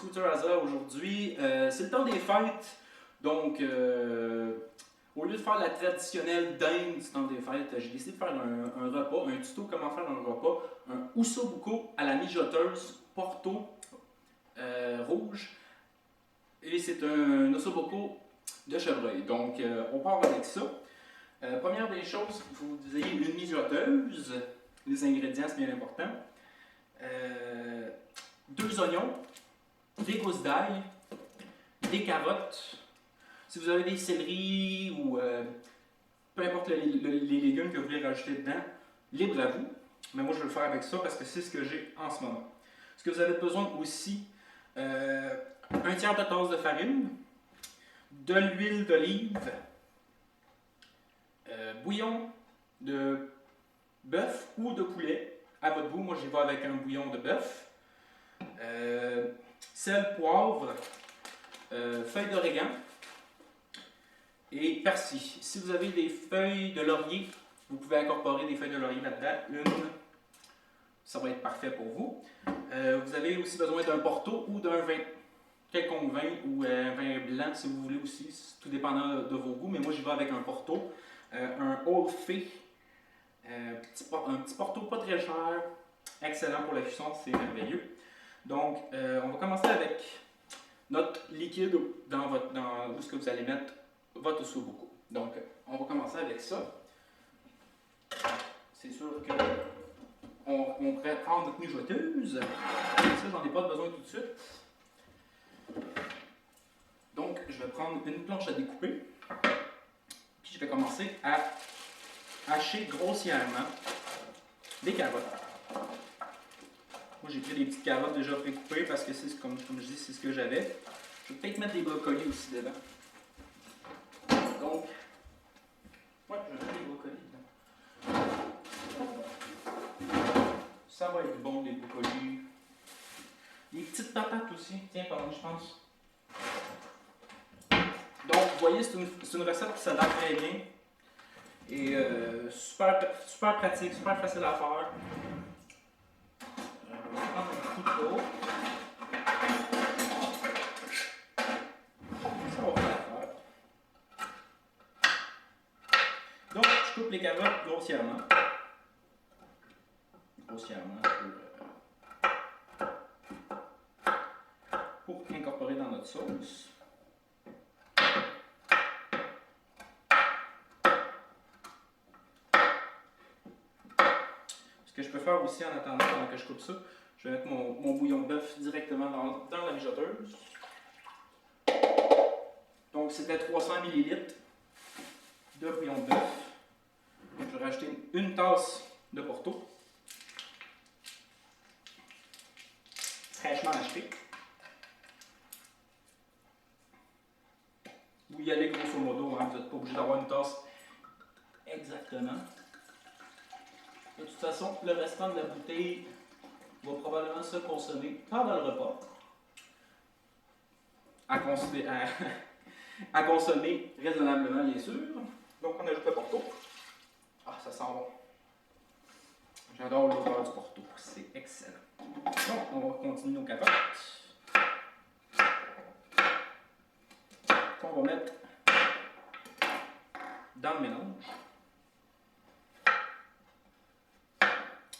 Scooter Asa aujourd'hui. C'est le temps des fêtes, donc au lieu de faire la traditionnelle dinde du temps des fêtes, j'ai décidé de faire un repas, un tuto comment faire un repas, un ossobuco à la mijoteuse Porto rouge. Et c'est un ossobuco de chevreuil. Donc on part avec ça. Première des choses, il faut que vous ayez une mijoteuse. Les ingrédients, c'est bien important. 2 oignons, des gousses d'ail, des carottes. Si vous avez des céleris ou peu importe les légumes que vous voulez rajouter dedans, libre à vous. Mais moi, je vais le faire avec ça parce que c'est ce que j'ai en ce moment. Ce que vous avez besoin aussi, 1/3 de tasse de farine, de l'huile d'olive, bouillon de bœuf ou de poulet. À votre goût, moi j'y vais avec un bouillon de bœuf. Sel, poivre, feuilles d'origan et persil. Si vous avez des feuilles de laurier, vous pouvez incorporer des feuilles de laurier là-dedans. Ça va être parfait pour vous. Vous avez aussi besoin d'un porto ou d'un vin, quelconque vin ou un vin blanc si vous voulez aussi, tout dépendant de vos goûts. Mais moi j'y vais avec un porto, un Old Fay. Un petit porto pas très cher, excellent pour la cuisson, c'est merveilleux. Donc, on va commencer avec notre liquide dans où ce que vous allez mettre votre ossobuco. Donc, on va commencer avec ça. C'est sûr que on pourrait prendre notre mijoteuse. Ça, j'en ai pas besoin tout de suite. Donc, je vais prendre une planche à découper. Puis, je vais commencer à hacher grossièrement des carottes. Moi, j'ai pris des petites carottes déjà précoupées parce que c'est comme je dis, c'est ce que j'avais. Je vais peut-être mettre des brocolis aussi dedans. Donc, ouais, je vais mettre des brocolis dedans. Ça va être bon, des brocolis. Des petites patates aussi. Tiens, pardon, je pense. Donc, vous voyez, c'est une recette qui s'adapte très bien. Et super pratique, super facile à faire. On va prendre un couteau. Ça va faire l'affaire. Donc, je coupe les carottes grossièrement. Pour incorporer dans notre sauce. Ce que je peux faire aussi en attendant, pendant que je coupe ça, je vais mettre mon bouillon de bœuf directement dans la mijoteuse. Donc c'était 300 ml de bouillon de bœuf. Je vais rajouter une tasse de porto. Fraîchement acheté. Vous y allez grosso modo, hein, vous n'êtes pas obligé d'avoir une tasse exactement. De toute façon, le restant de la bouteille va probablement se consommer pendant le repas. À consommer raisonnablement, bien sûr. Donc, on ajoute le porto. Ah, ça sent bon. J'adore l'odeur du porto. C'est excellent. Donc, on va continuer nos carottes. Qu'on va mettre dans le mélange.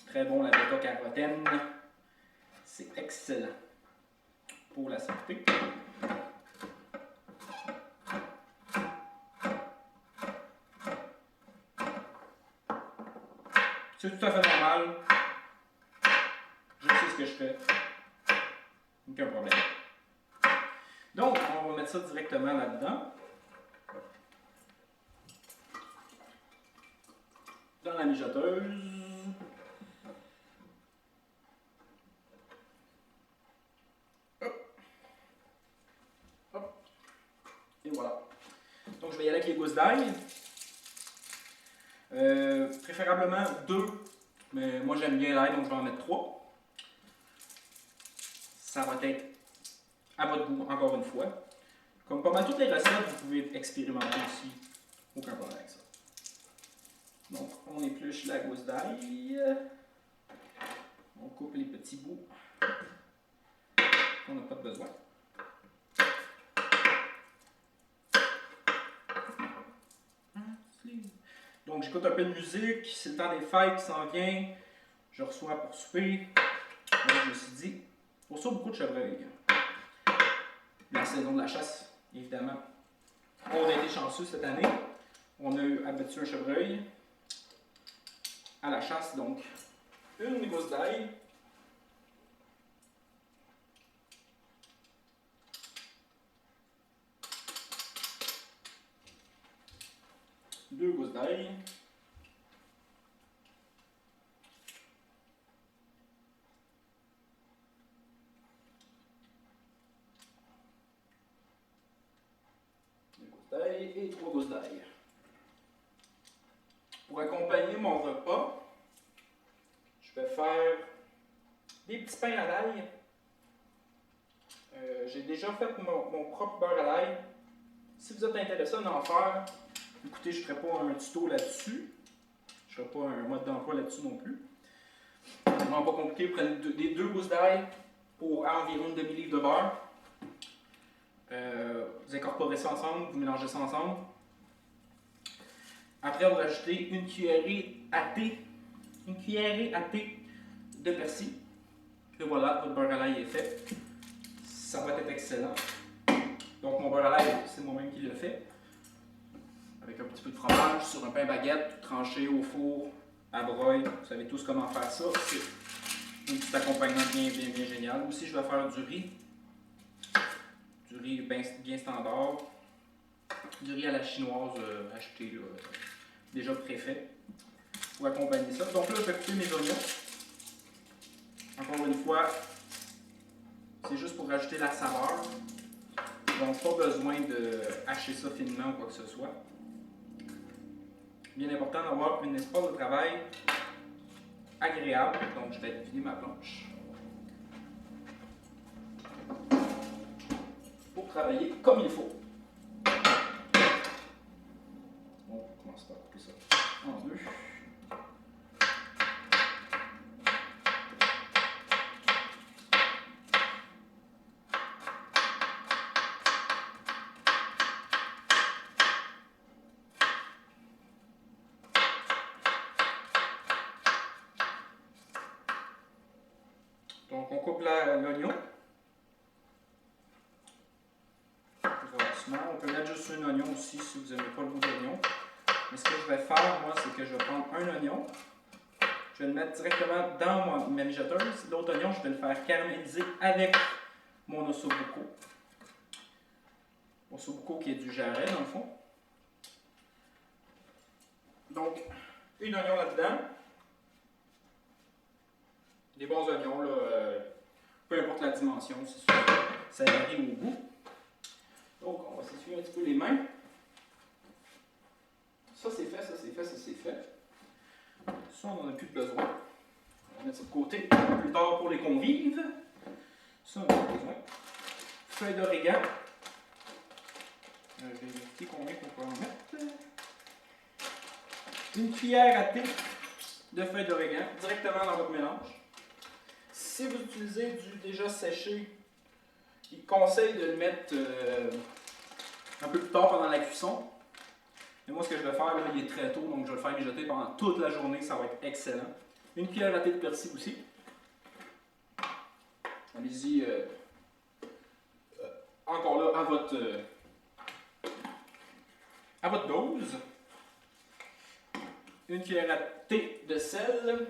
Très bon la bêta-carotène. C'est excellent pour la santé. C'est tout à fait normal. Je sais ce que je fais. Aucun problème. Donc, on va mettre ça directement là-dedans. Dans la mijoteuse. Et voilà. Donc, je vais y aller avec les gousses d'ail. Préférablement 2, mais moi j'aime bien l'ail, donc je vais en mettre 3. Ça va être à votre goût, encore une fois. Comme pas mal toutes les recettes, vous pouvez expérimenter aussi. Aucun problème avec ça. Donc, on épluche la gousse d'ail. On coupe les petits bouts On n'a pas de besoin. Donc j'écoute un peu de musique, c'est le temps des fêtes qui s'en vient. Je reçois pour souper. Donc je me suis dit, on reçoit beaucoup de chevreuils. La saison de la chasse, évidemment. On a été chanceux cette année. On a abattu un chevreuil à la chasse, donc une gousse d'ail. Deux gousses d'ail. Et 3 gousses d'ail. Pour accompagner mon repas, je vais faire des petits pains à l'ail. J'ai déjà fait mon propre beurre à l'ail. Si vous êtes intéressé d'en faire, écoutez, je ne ferai pas un tuto là-dessus. Je ne ferai pas un mode d'emploi là-dessus non plus. Vraiment pas compliqué, vous prenez des 2 gousses d'ail pour environ une demi-livre de beurre. Vous incorporez ça ensemble, vous mélangez ça ensemble. Après, vous rajoutez une cuillerée à thé de persil. Et voilà, votre beurre à l'ail est fait. Ça va être excellent. Donc mon beurre à l'ail, c'est moi-même qui le fais. Avec un petit peu de fromage sur un pain baguette, tranché au four, à broil. Vous savez tous comment faire ça. C'est un petit accompagnement bien génial. Aussi, je vais faire du riz. Du riz bien standard. Du riz à la chinoise acheté là, déjà préfait. Pour accompagner ça. Donc là, je vais couper mes oignons. Encore une fois, c'est juste pour rajouter la saveur. Donc, pas besoin de hacher ça finement ou quoi que ce soit. Bien important d'avoir un espace de travail agréable. Donc, je vais vider ma planche pour travailler comme il faut. On commence par couper ça en deux. Donc, on coupe l'oignon. On peut mettre juste un oignon aussi si vous n'aimez pas le goût d'oignon. Mais ce que je vais faire, moi, c'est que je vais prendre un oignon. Je vais le mettre directement dans ma mijoteuse. L'autre oignon, je vais le faire caraméliser avec mon ossobuco. Ossobuco qui est du jarret, dans le fond. Donc, un oignon là-dedans. Des bons oignons, là, peu importe la dimension, c'est sûr. Ça varie au goût. Donc, on va s'essuyer un petit peu les mains. Ça, c'est fait, ça, c'est fait, ça, c'est fait. Ça, on n'en a plus besoin. On va mettre ça de côté plus tard pour les convives. Ça, on en a besoin. Feuille d'origan. Je vais vérifier combien on peut en mettre. Une cuillère à thé de feuilles d'origan directement dans votre mélange. Si vous utilisez du déjà séché, il conseille de le mettre un peu plus tard pendant la cuisson. Mais moi, ce que je vais faire, là, il est très tôt, donc je vais le faire mijoter pendant toute la journée, ça va être excellent. Une cuillère à thé de persil aussi. Allez-y, encore là, à votre dose. Une cuillère à thé de sel.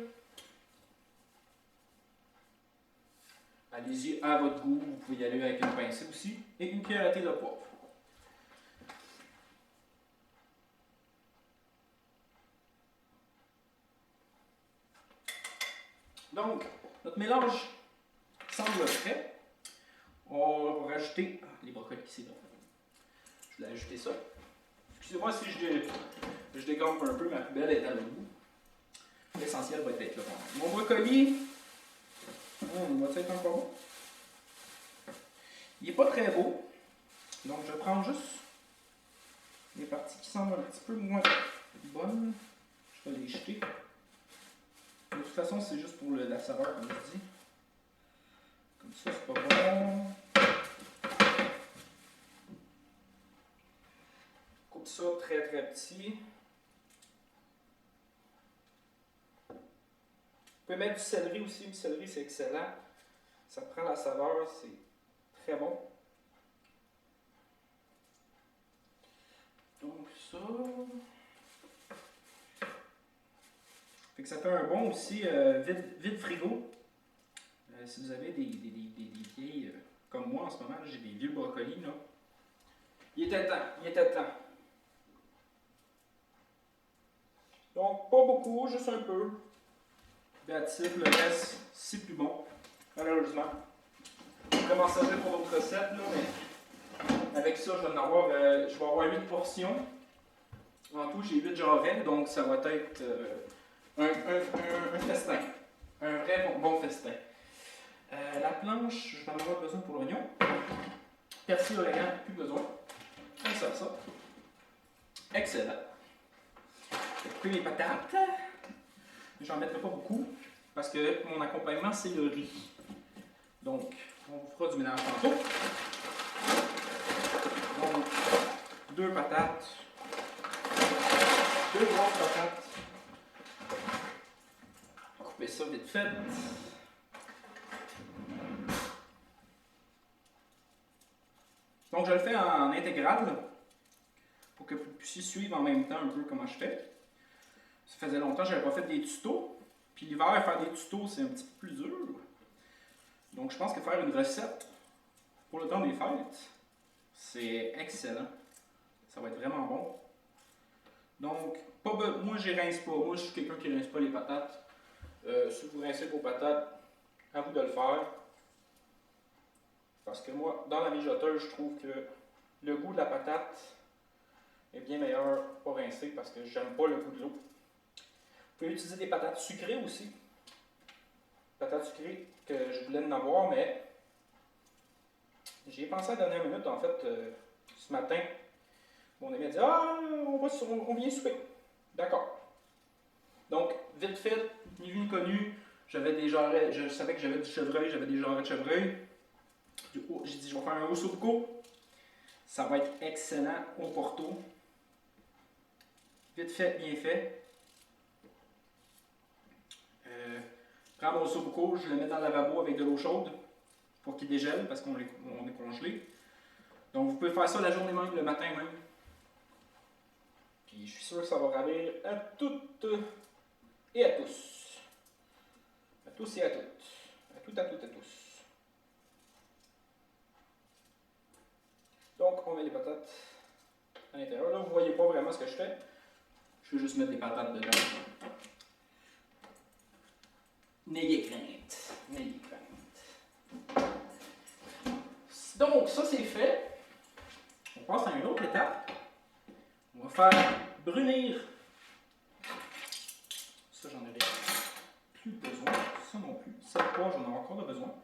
Allez-y à votre goût, vous pouvez y aller avec une pincée aussi. Et une cuillère à thé de poivre. Donc, notre mélange semble prêt. On va rajouter les brocolis ici. Je vais ajouter ça. Excusez-moi si je dégampe un peu, ma poubelle est à l'eau. L'essentiel va être là. Mon brocoli, il va être encore bon. Il n'est pas très beau. Donc, je vais prendre juste les parties qui semblent un petit peu moins bonnes. Je vais les jeter. De toute façon, c'est juste pour la saveur, comme je dis. Ça, c'est pas bon. Coupe ça très très petit. Vous pouvez mettre du céleri aussi. Le céleri, c'est excellent. Ça prend la saveur, c'est très bon. Donc ça. Fait que ça fait un bon aussi vide frigo. Si vous avez des vieilles, comme moi en ce moment, j'ai des vieux brocolis là. Il était temps. Donc pas beaucoup, juste un peu. That's it, le reste, c'est plus bon, malheureusement. Je vais m'en servir pour d'autres recettes, là, mais avec ça, je vais avoir 8 portions. En tout, j'ai 8 jarrets, donc ça va être un festin. Un vrai bon festin. La planche, je vais en avoir besoin pour l'oignon. Persil, origan, plus besoin. On sert ça. Excellent. Je vais couper mes patates. J'en mettrai pas beaucoup parce que mon accompagnement, c'est le riz. Donc, on vous fera du ménage tantôt. Donc, 2 patates. 2 grosses patates. Couper ça vite fait. Donc, je le fais en intégrale pour que vous puissiez suivre en même temps un peu comment je fais. Ça faisait longtemps que je n'avais pas fait des tutos. Puis l'hiver, faire des tutos, c'est un petit peu plus dur. Donc, je pense que faire une recette pour le temps des fêtes, c'est excellent. Ça va être vraiment bon. Donc, moi, je rince pas. Moi, je suis quelqu'un qui ne rince pas les patates. Si vous rincez vos patates, à vous de le faire. Parce que moi, dans la mijoteuse, je trouve que le goût de la patate est bien meilleur pas rincé parce que j'aime pas le goût de l'eau. Vous pouvez utiliser des patates sucrées aussi. Patates sucrées que je voulais en avoir, mais j'y ai pensé à la dernière minute. En fait, ce matin, mon ami a dit « Ah, on vient souper. » D'accord. Donc, vite fait, ni vu ni connu, je savais que j'avais du chevreuil, j'avais des jarrets de chevreuil. Du coup, j'ai dit « Je vais faire un ossobuco. » Ça va être excellent au Porto. Vite fait, bien fait. Prends mon ossobuco, je le mets dans le lavabo avec de l'eau chaude pour qu'il dégèle parce qu'on est congelé. Donc vous pouvez faire ça la journée même, le matin même. Puis je suis sûr que ça va ravir à toutes et à tous. À tous et à toutes. À tous. Donc on met les patates à l'intérieur. Là vous ne voyez pas vraiment ce que je fais. Je vais juste mettre des patates dedans. N'ayez crainte. Donc, ça c'est fait. On passe à une autre étape. On va faire brunir. Ça, j'en avais plus besoin. Ça non plus. Ça, pas, j'en ai encore besoin.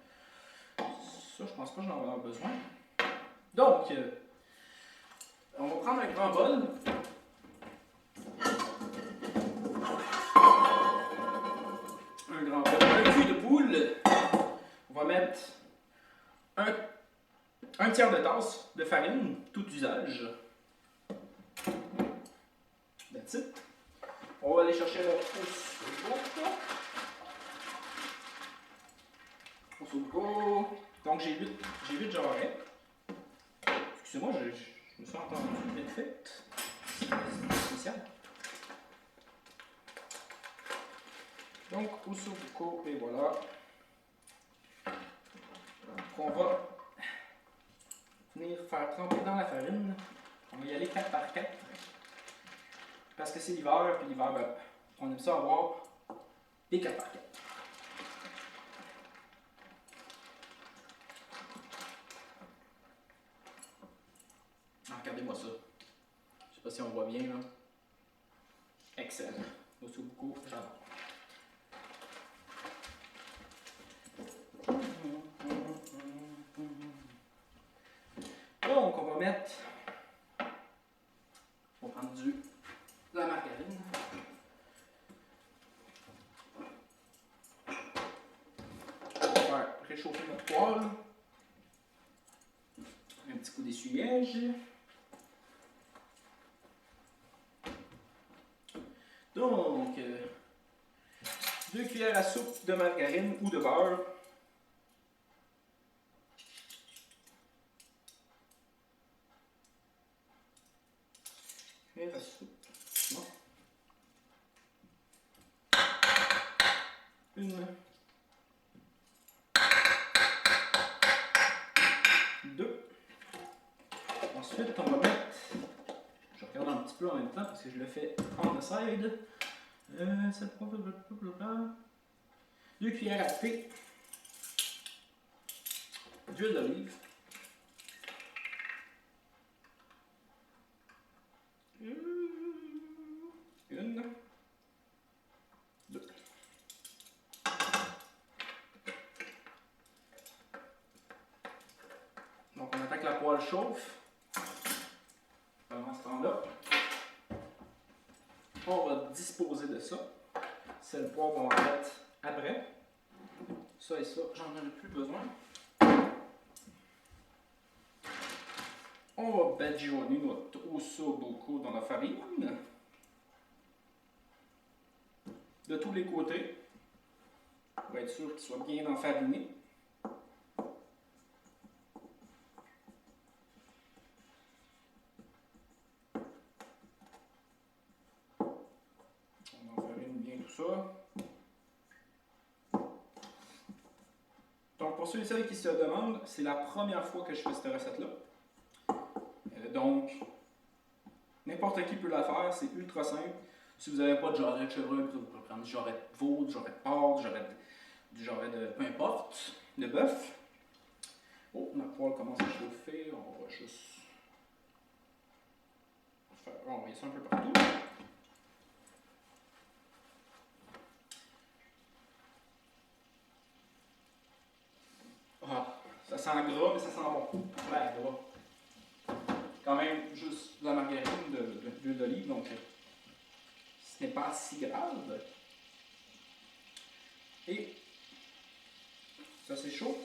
Ça, je pense pas que j'en vais avoir besoin. Donc, on va prendre un grand bol. Un cul de poule. On va mettre un tiers de tasse de farine, tout usage. That's it. On va aller chercher le ossobuco. Donc j'ai 8 jarrets. Excusez-moi, je me suis entendu vite fait. C'est spécial. Donc, ossobuco, et voilà. On va venir faire tremper dans la farine. On va y aller 4 par 4. Parce que c'est l'hiver, puis l'hiver, ben, on aime ça avoir des 4 par 4. Ah, regardez-moi ça. Je sais pas si on voit bien là. Excellent. Ossobuco, j'adore. Donc, on va mettre. On va prendre de la margarine. On va faire réchauffer notre poêle. Un petit coup d'essuyage. Donc, 2 cuillères à soupe de margarine ou de beurre. Cuillère à soupe. Non. Une. 2. Ensuite, on va mettre, je regarde un petit peu en même temps parce que je le fais on the side. 2 cuillères à thé d'huile d'olive. Une. 2. Donc on attend que la poêle chauffe. Pendant ce temps-là, on va disposer de ça. C'est le poivre qu'on va mettre après. Ça et ça, j'en ai plus besoin. On va badigeonner notre ossobuco dans la farine. De tous les côtés. Pour être sûr qu'il soit bien enfariné. On enfarine bien tout ça. Donc pour ceux et celles qui se demandent, c'est la première fois que je fais cette recette-là. Donc, n'importe qui peut la faire, c'est ultra simple. Si vous n'avez pas de jarret de chevreuil, vous pouvez prendre du jarret de veau, du jarret de porc, du jarret de peu importe, de bœuf. Oh, ma poêle commence à chauffer, on va juste faire envoyer ça un peu partout. Ah, ça sent gras, mais ça sent bon. Ouais, gras. Quand même juste de la margarine, d'huile d'olive, donc ce n'est pas si grave. Et ça c'est chaud.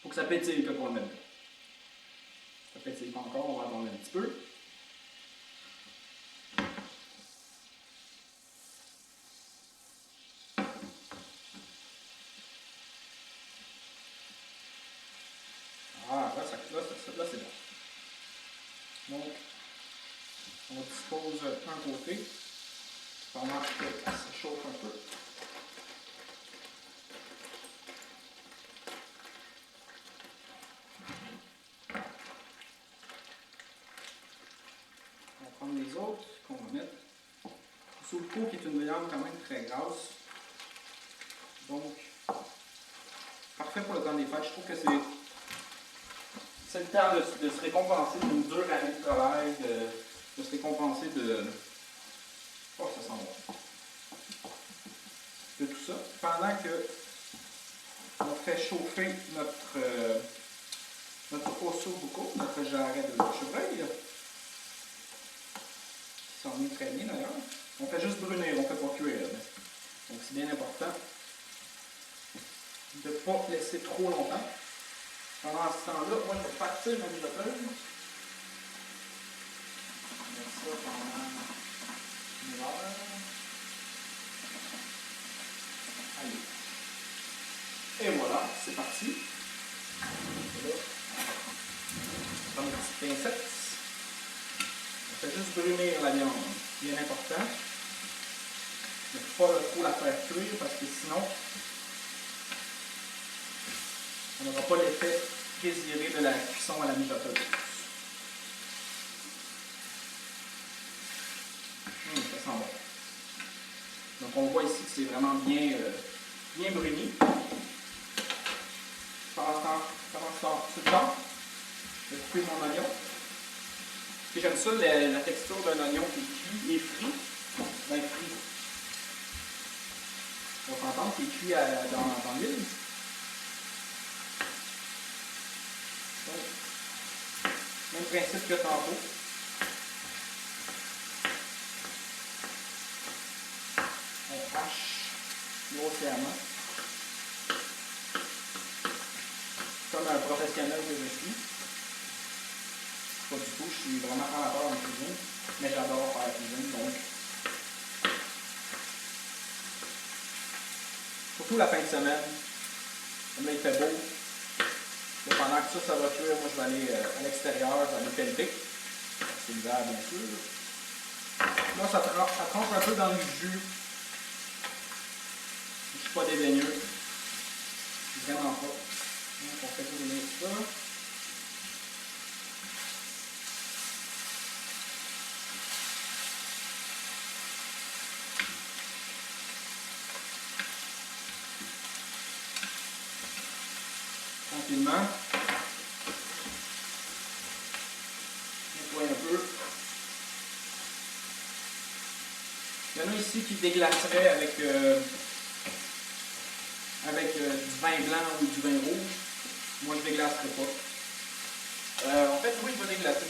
Faut que ça pétille pour le mettre. Ça pétille pas encore, on va attendre un petit peu. Ah, là c'est bon. Donc, on dispose un côté pendant que ça chauffe un peu. On va prendre les autres qu'on va mettre. Sous le pot qui est une viande quand même très grasse. Donc, parfait pour le temps des fêtes. Je trouve que c'est le temps de se récompenser d'une dure année de travail, de se récompenser de... Oh, ça sent bon. De tout ça. Pendant que on fait chauffer notre ossobuco, notre jarret de chevreuil, qui s'ennuie très bien d'ailleurs. On fait juste brunir, on ne fait pas cuire. Donc c'est bien important de ne pas laisser trop longtemps. Pendant ce temps-là, moi je vais partir ma mijoteuse. Je vais mettre ça pendant une heure. Allez. Et voilà, c'est parti. Et là, on prend une petite pincette. On fait juste brunir la viande, bien important. Il ne faut pas trop la faire cuire parce que sinon, on n'aura pas l'effet désiré de la cuisson à la mijoteuse. Ça sent bon. Donc on voit ici que c'est vraiment bien bruni. Pendant ce temps, je vais couper mon oignon. Et j'aime ça, la texture d'un oignon qui est cuit et frit. Ben frit. On s'entend qu'il est cuit dans l'huile. Même principe que tantôt. On hache grossièrement. Comme un professionnel que je suis. Pas du tout, je suis vraiment amateur en cuisine, mais j'adore faire la cuisine, donc. Surtout la fin de semaine, comme là il fait beau. Là, pendant que ça va cuire, moi je vais aller à l'extérieur, je vais aller pelleter. C'est l'hiver bien sûr. Là ça trempe un peu dans le jus. Je suis pas dédaigneux. Vraiment pas. Donc on fait tourner ça. Tranquillement. Nettoie un peu. Il y en a ici qui déglaceraient avec du vin blanc ou du vin rouge. Moi, je ne déglacerai pas. En fait, oui, je vais déglacer.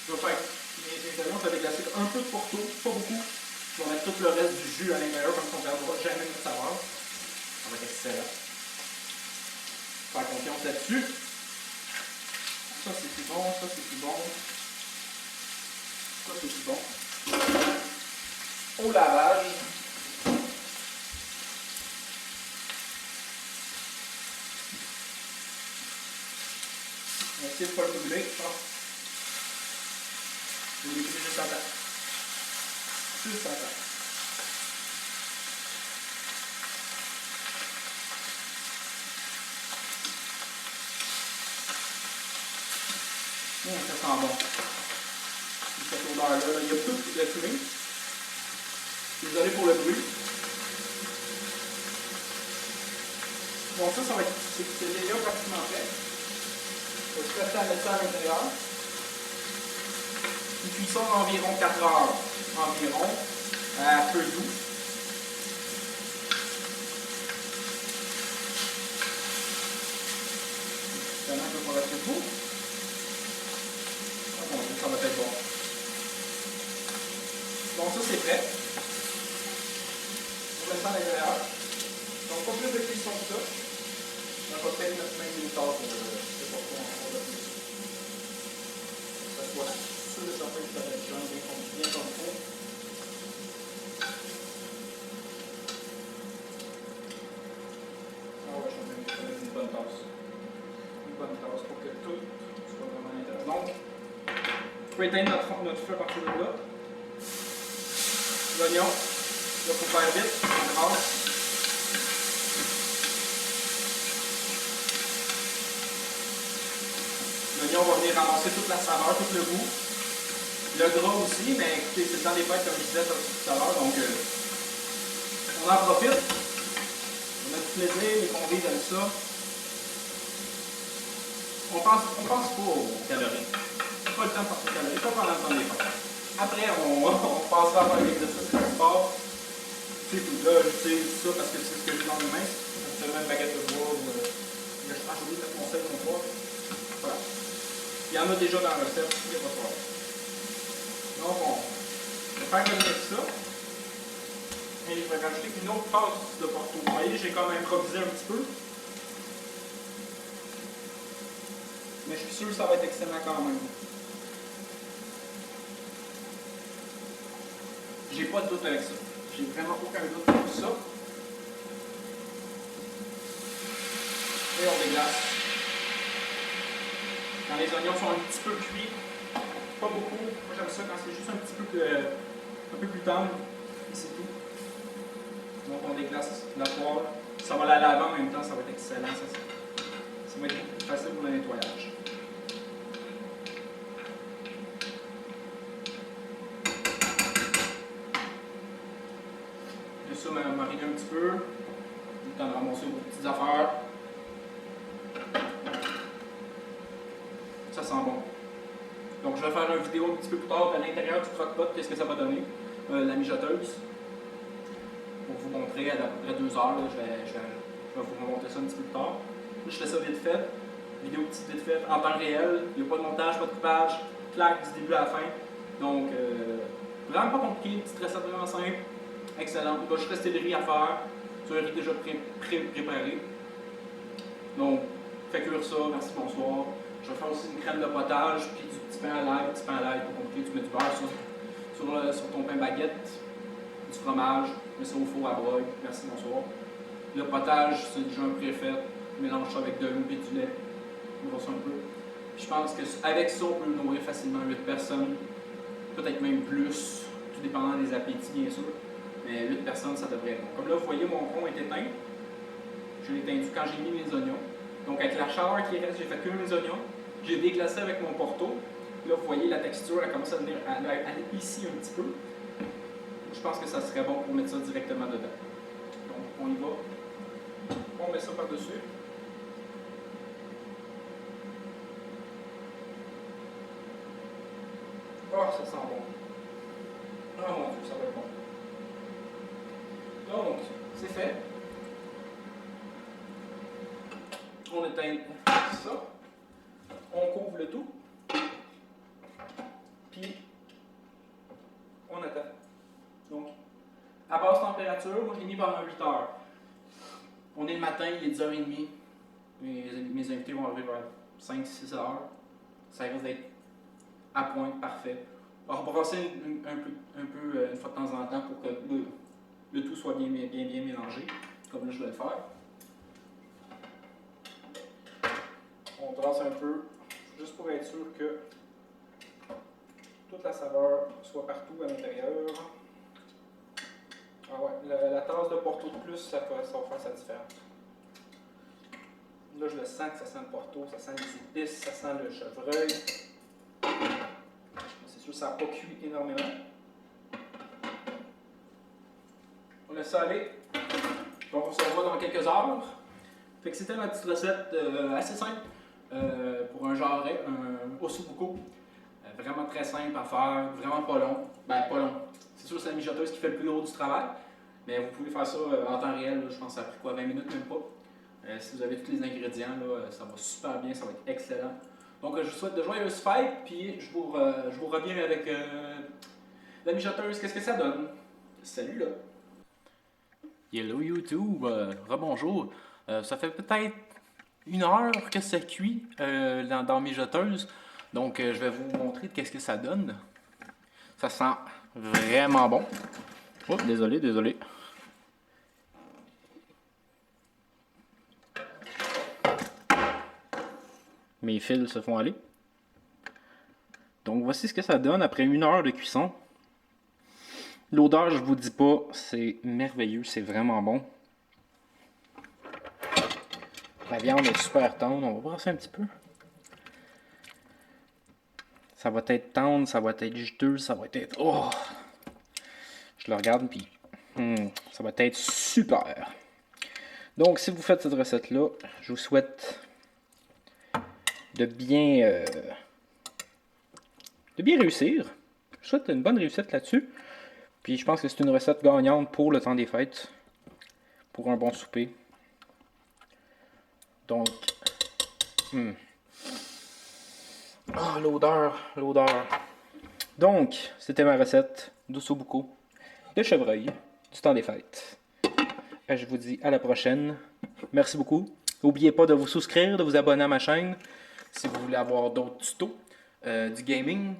Je vais faire les oignons, je vais déglacer un peu de Porto, pas beaucoup. Je vais mettre tout le reste du jus à l'intérieur, comme ça on ne perdra jamais notre saveur. Ça va être excellent. Faire confiance là-dessus. Ça, c'est plus bon, ça, c'est plus bon. Ça, c'est plus bon. Au lavage. On va essayer de ne pas le brûler. Je vais le brûler juste à temps. Juste à temps. Ça sent bon. Cette odeur-là, il y a tout de fumée. Désolé pour le bruit. Bon, ça va être. C'est déjà pratiquement fait. Je vais juste à mettre ça à l'intérieur. Une cuisson d'environ 4 heures. Environ. À feu doux. Évidemment, je vais pas rester tout. Ah bon, ça va être bon. Donc ça c'est prêt. On met ça à l'intérieur. Donc pas plus de cuisson que ça. On va peut-être mettre même une tasse de porto en de plus. Ça soit sûr et certain que ça va être bien comme il faut. Ah ouais, je vais mettre une bonne tasse. Une bonne tasse pour que tout soit vraiment à l'intérieur. Donc, on peut éteindre notre feu à partir de là. L'oignon, là il faut faire vite, on brasse. L'oignon va venir ramasser toute la saveur, tout le goût. Le gras aussi, mais écoutez, c'est dans les fêtes comme je disais tout à l'heure, donc on en profite. On a du plaisir, les convives aiment ça. On pense pas aux calories. Pas le temps de penser aux calories, pas pendant le temps des fêtes. Après, on passera à faire l'exercice de sport. C'est tout. Là, j'utilise ça parce que c'est ce que j'ai dans mes mains. Habituellement, une baguette de bois ou. Je pense que j'ai mon sel mon poids. Voilà. Il y en a déjà dans la recette, il n'y a pas de problème. Donc, on va faire venir ça. Et je vais rajouter une autre tasse de Porto. Vous voyez, j'ai comme improvisé un petit peu. Mais je suis sûr que ça va être excellent quand même. J'ai pas de doute avec ça. J'ai vraiment aucun doute pour ça. Et on déglace. Quand les oignons sont un petit peu cuits, pas beaucoup. Moi j'aime ça quand c'est juste un petit peu plus tendre. Et c'est tout. Donc on déglace la poêle. Ça va la laver en même temps, ça va être excellent. Ça va être beaucoup plus facile pour le nettoyage. Ça mariner un petit peu, le temps de ramasser vos petites affaires. Ça sent bon. Donc je vais faire une vidéo un petit peu plus tard à l'intérieur du croque-pot, qu'est-ce que ça va donner, la mijoteuse. Pour vous montrer à peu près 2 heures, là, je vais vous montrer ça un petit peu plus tard. Là, je fais ça vite fait, vidéo petite vite fait, en temps réel, il n'y a pas de montage, pas de coupage, claque du début à la fin. Donc vraiment pas compliqué, une petite recette vraiment simple. Excellent. Il va juste rester le riz à faire. du riz déjà préparé. Donc, fais cuire ça, merci, bonsoir. Je vais faire aussi une crème de potage, puis du petit pain à l'ail, pour compliquer, tu mets du beurre sur ton pain baguette, du fromage, mets ça au four à broil, merci, bonsoir. Le potage, c'est déjà un préfet, mélange ça avec de l'eau et du lait, on va ça un peu. Puis je pense qu'avec ça, on peut nourrir facilement 8 personnes, peut-être même plus, tout dépendant des appétits, bien sûr. Mais 8 personnes, ça devrait être bon. Comme là, vous voyez, mon rond est éteint. Je l'ai éteint quand j'ai mis mes oignons. Donc, avec la chaleur qui reste, j'ai fait cuire mes oignons. J'ai déglacé avec mon porto. Là, vous voyez, la texture, elle commence à venir à aller ici un petit peu. Je pense que ça serait bon pour mettre ça directement dedans. Donc, on y va. On met ça par-dessus. Oh, ça sent bon. Oh mon Dieu, ça va être bon. Donc, c'est fait. On éteint ça. On couvre le tout. Puis, on attend. Donc, à basse température, moi je l'ai mis pendant 8 heures. On est le matin, il est 10h30. Mes invités vont arriver vers 5-6 heures. Ça risque d'être à point, parfait. On va rebrasser un peu une fois de temps en temps pour que le tout soit bien mélangé, comme là je vais le faire. On brasse un peu, juste pour être sûr que toute la saveur soit partout à l'intérieur. Ah ouais, la tasse de Porto de plus, ça va faire sa différence. Là, je le sens que ça sent le Porto, ça sent les épices, ça sent le chevreuil. C'est sûr que ça n'a pas cuit énormément. On laisse ça aller. Donc, on se revoit dans quelques heures. Fait que c'était ma petite recette assez simple pour un jarret, un ossobuco. Vraiment très simple à faire, vraiment pas long. Ben, pas long. C'est sûr que c'est la mijoteuse qui fait le plus gros du travail, mais vous pouvez faire ça en temps réel. Là, je pense que ça a pris quoi, 20 minutes, même pas. Si vous avez tous les ingrédients, là, ça va super bien, ça va être excellent. Donc, je vous souhaite de joyeuses fêtes, puis je vous reviens avec la mijoteuse. Qu'est-ce que ça donne? Salut là! Hello YouTube, rebonjour. Ça fait peut-être 1 heure que ça cuit dans mes jeteuses. Donc je vais vous montrer qu'est-ce que ça donne. Ça sent vraiment bon. Oh, désolé. Mes fils se font aller. Donc voici ce que ça donne après 1 heure de cuisson. L'odeur, je vous dis pas, c'est merveilleux, c'est vraiment bon. La viande est super tendre, on va brasser un petit peu. Ça va être tendre, ça va être juteux, ça va être... Oh! Je le regarde, puis ça va être super. Donc, si vous faites cette recette-là, je vous souhaite de bien réussir. Je vous souhaite une bonne réussite là-dessus. Puis je pense que c'est une recette gagnante pour le temps des fêtes. Pour un bon souper. Donc, ah, l'odeur. Donc, c'était ma recette d'ossobuco de chevreuil du temps des fêtes. Je vous dis à la prochaine. Merci beaucoup. N'oubliez pas de vous souscrire, de vous abonner à ma chaîne si vous voulez avoir d'autres tutos, du gaming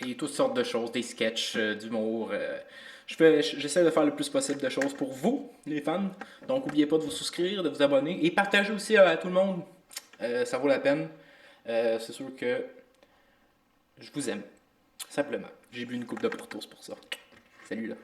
et toutes sortes de choses, des sketchs, d'humour. J'essaie de faire le plus possible de choses pour vous, les fans. Donc, n'oubliez pas de vous souscrire, de vous abonner et partagez aussi à tout le monde. Ça vaut la peine. C'est sûr que je vous aime. Simplement. J'ai bu une coupe de Porto, c'est pour ça. Salut là.